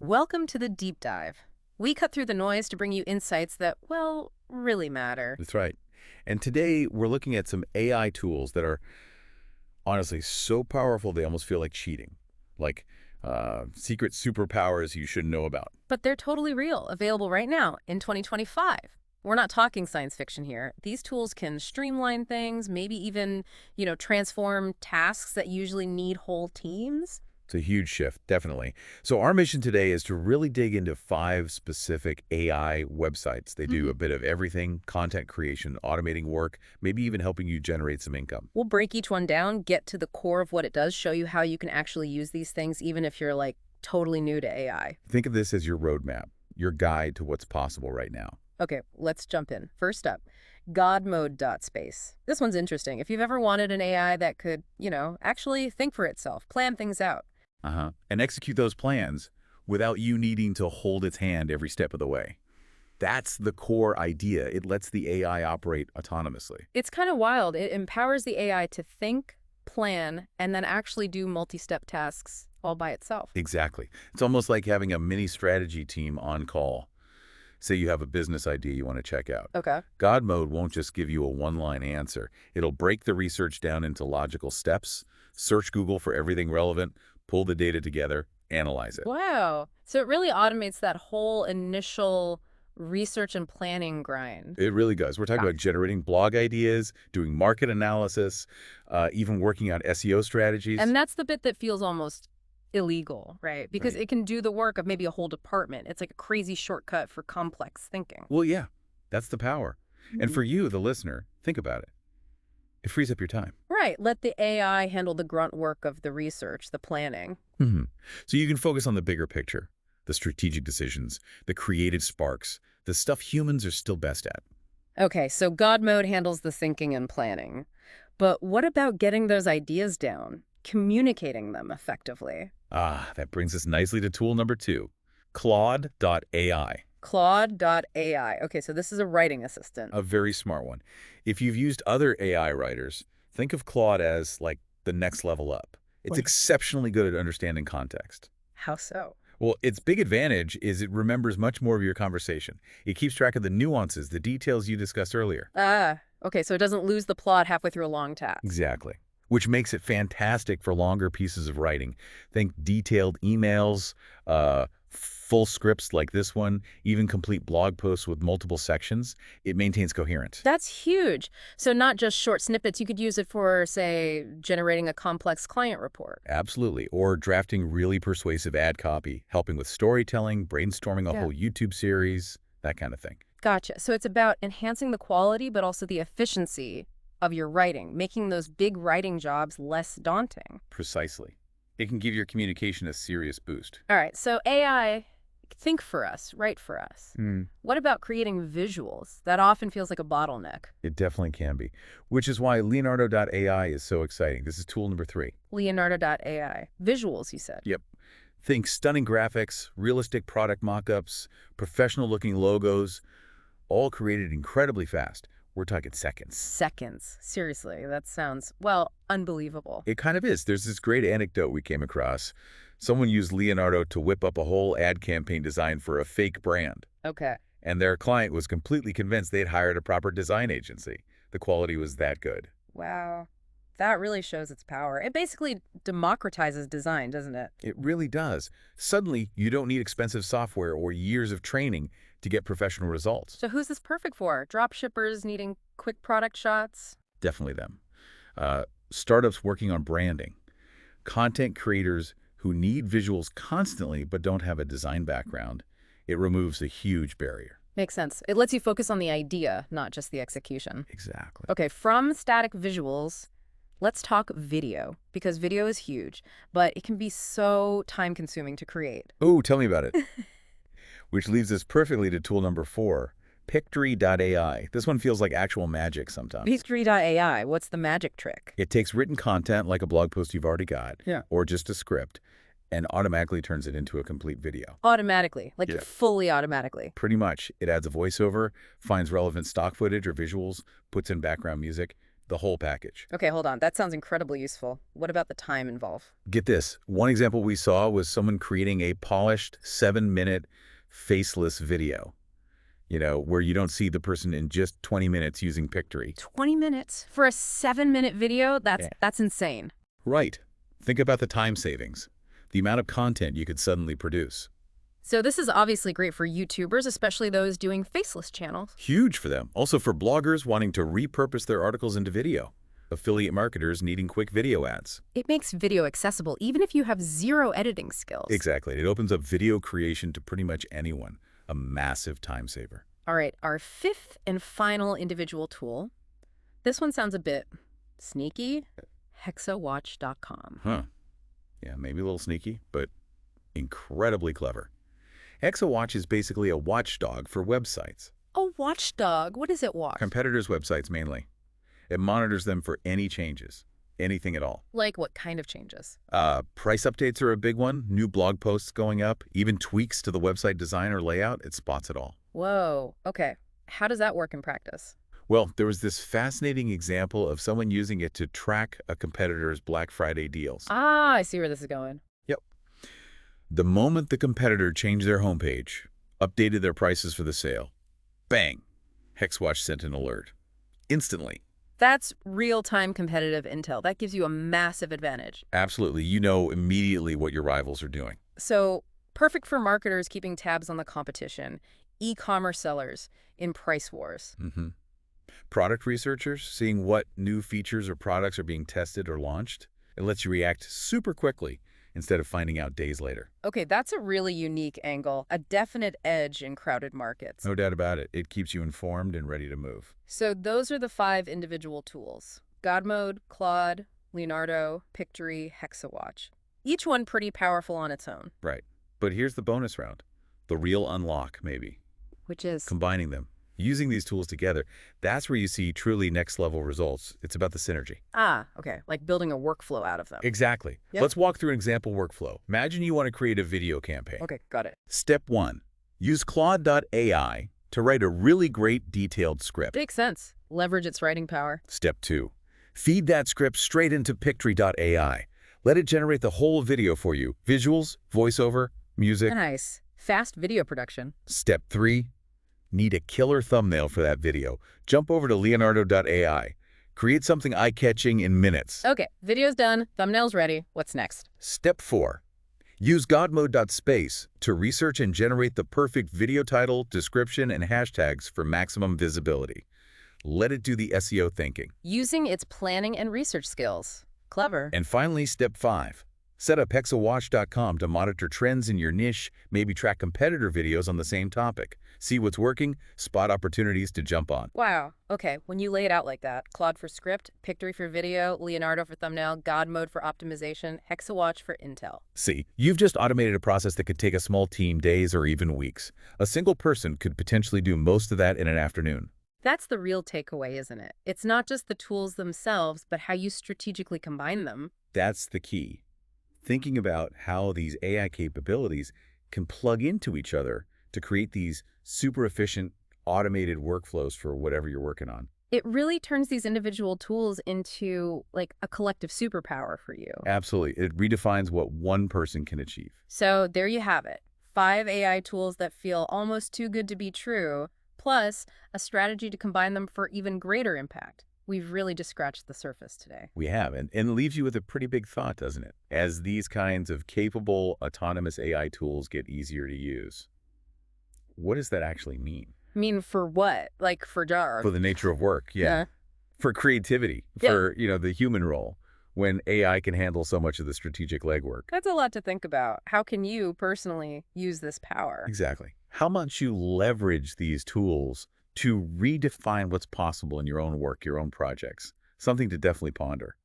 Welcome to the deep dive. We cut through the noise to bring you insights that, well, really matter. That's right. And today we're looking at some AI tools that are honestly so powerful they almost feel like cheating, like secret superpowers you should know about. But they're totally real, available right now in 2025. We're not talking science fiction here. These tools can streamline things, maybe even, transform tasks that usually need whole teams. It's a huge shift, definitely. So our mission today is to really dig into 5 specific AI websites. They do a bit of everything: content creation, automating work, maybe even helping you generate some income. We'll break each one down, get to the core of what it does, show you how you can actually use these things, even if you're like totally new to AI. Think of this as your roadmap, your guide to what's possible right now. Okay, let's jump in. First up, GodMode.space. This one's interesting. If you've ever wanted an AI that could, actually think for itself, plan things out. And execute those plans without you needing to hold its hand every step of the way. That's the core idea. It lets the AI operate autonomously. It's kind of wild. It empowers the AI to think, plan, and then actually do multi-step tasks all by itself. Exactly. It's almost like having a mini strategy team on call. Say you have a business idea you want to check out. Okay. God Mode won't just give you a one-line answer. It'll break the research down into logical steps, search Google for everything relevant, pull the data together, analyze it. Wow. So it really automates that whole initial research and planning grind. It really does. We're talking about generating blog ideas, doing market analysis, even working on SEO strategies. And that's the bit that feels almost illegal, right? Because it can do the work of maybe a whole department. It's like a crazy shortcut for complex thinking. Well, yeah, that's the power. And for you, the listener, think about it. It frees up your time. Right. Let the AI handle the grunt work of the research, the planning. So you can focus on the bigger picture, the strategic decisions, the creative sparks, the stuff humans are still best at. Okay, so God Mode handles the thinking and planning. But what about getting those ideas down, communicating them effectively? That brings us nicely to tool number 2, Claude.ai. Claude.ai. Okay, so this is a writing assistant. A very smart one. If you've used other AI writers, think of Claude as like the next level up. It's exceptionally good at understanding context. How so? Well, its big advantage is it remembers much more of your conversation. It keeps track of the nuances, the details you discussed earlier. Okay, so it doesn't lose the plot halfway through a long task. Exactly. Which makes it fantastic for longer pieces of writing. Think detailed emails, full scripts like this one, even complete blog posts with multiple sections. It maintains coherence. That's huge. So not just short snippets. You could use it for, say, generating a complex client report. Absolutely. Or drafting really persuasive ad copy, helping with storytelling, brainstorming a whole YouTube series, that kind of thing. Gotcha. So it's about enhancing the quality, but also the efficiency of your writing, making those big writing jobs less daunting. Precisely. It can give your communication a serious boost. All right, so AI, think for us, write for us. What about creating visuals? That often feels like a bottleneck. It definitely can be, which is why Leonardo.ai is so exciting. This is tool number 3. Leonardo.ai. Visuals, you said. Yep. Think stunning graphics, realistic product mock-ups, professional-looking logos, all created incredibly fast. We're talking seconds. Seconds. Seriously, that sounds, well, unbelievable. It kind of is. There's this great anecdote we came across. Someone used Leonardo to whip up a whole ad campaign design for a fake brand. Okay. And their client was completely convinced they'd hired a proper design agency. The quality was that good. Wow. That really shows its power. It basically democratizes design, doesn't it? It really does. Suddenly, you don't need expensive software or years of training to get professional results. So who's this perfect for? Drop shippers needing quick product shots? Definitely them. Startups working on branding. Content creators who need visuals constantly but don't have a design background. It removes a huge barrier. Makes sense. It lets you focus on the idea, not just the execution. Exactly. Okay, from static visuals, let's talk video, because video is huge, but it can be so time-consuming to create. Oh, tell me about it. Which leads us perfectly to tool number 4, Pictory.ai. This one feels like actual magic sometimes. Pictory.ai, what's the magic trick? It takes written content like a blog post you've already got, or just a script, and automatically turns it into a complete video. Automatically, like fully automatically. Pretty much. It adds a voiceover, finds relevant stock footage or visuals, puts in background music, the whole package. Okay, hold on. That sounds incredibly useful. What about the time involved? Get this. One example we saw was someone creating a polished 7-minute faceless video, where you don't see the person in just 20 minutes using Pictory. 20 minutes for a 7-minute video? Yeah. That's insane. Right. Think about the time savings, the amount of content you could suddenly produce. So this is obviously great for YouTubers, especially those doing faceless channels. Huge for them. Also for bloggers wanting to repurpose their articles into video. Affiliate marketers needing quick video ads. It makes video accessible even if you have zero editing skills. Exactly. It opens up video creation to pretty much anyone. A massive time saver. All right, our fifth and final individual tool. This one sounds a bit sneaky. Hexawatch.com. Huh. Yeah, maybe a little sneaky, but incredibly clever. Hexawatch is basically a watchdog for websites. A watchdog? What does it watch? Competitors' websites mainly. It monitors them for any changes, anything at all. Like what kind of changes? Price updates are a big one, new blog posts going up, even tweaks to the website design or layout, it spots it all. Whoa, okay. How does that work in practice? Well, there was this fascinating example of someone using it to track a competitor's Black Friday deals. Ah, I see where this is going. Yep. The moment the competitor changed their homepage, updated their prices for the sale, bang, Hexawatch sent an alert. Instantly. That's real-time competitive intel. That gives you a massive advantage. Absolutely. You know immediately what your rivals are doing. So, perfect for marketers keeping tabs on the competition, e-commerce sellers in price wars. Mm-hmm. Product researchers, seeing what new features or products are being tested or launched. It lets you react super quickly instead of finding out days later. Okay, that's a really unique angle, a definite edge in crowded markets. No doubt about it. It keeps you informed and ready to move. So those are the 5 individual tools. GodMode, Claude, Leonardo, Pictory, Hexawatch. Each one pretty powerful on its own. Right. But here's the bonus round. The real unlock, maybe. Which is? Combining them. Using these tools together, that's where you see truly next-level results. It's about the synergy. Ah, okay. Like building a workflow out of them. Exactly. Yep. Let's walk through an example workflow. Imagine you want to create a video campaign. Okay, got it. Step 1. Use Claude.ai to write a really great detailed script. Makes sense. Leverage its writing power. Step 2. Feed that script straight into Pictory.ai. Let it generate the whole video for you. Visuals, voiceover, music. Nice. Fast video production. Step 3. Need a killer thumbnail for that video. Jump over to Leonardo.ai. Create something eye-catching in minutes. Okay, video's done. Thumbnail's ready. What's next? Step 4. Use GodMode.space to research and generate the perfect video title, description, and hashtags for maximum visibility. Let it do the SEO thinking. Using its planning and research skills. Clever. And finally, Step 5. Set up Hexawatch.com to monitor trends in your niche, maybe track competitor videos on the same topic. See what's working, spot opportunities to jump on. Wow. Okay, when you lay it out like that, Claude for script, Pictory for video, Leonardo for thumbnail, GodMode for optimization, Hexawatch for intel. See, you've just automated a process that could take a small team days or even weeks. A single person could potentially do most of that in an afternoon. That's the real takeaway, isn't it? It's not just the tools themselves, but how you strategically combine them. That's the key. Thinking about how these AI capabilities can plug into each other to create these super efficient, automated workflows for whatever you're working on. It really turns these individual tools into like a collective superpower for you. Absolutely. It redefines what one person can achieve. So there you have it. 5 AI tools that feel almost too good to be true, plus a strategy to combine them for even greater impact. We've really just scratched the surface today. We have, and it leaves you with a pretty big thought, doesn't it? As these kinds of capable, autonomous AI tools get easier to use, what does that actually mean? Mean for what? Like for jobs? For the nature of work, yeah. For creativity, for the human role, when AI can handle so much of the strategic legwork. That's a lot to think about. How can you personally use this power? Exactly. How much you leverage these tools to redefine what's possible in your own work, your own projects. Something to definitely ponder.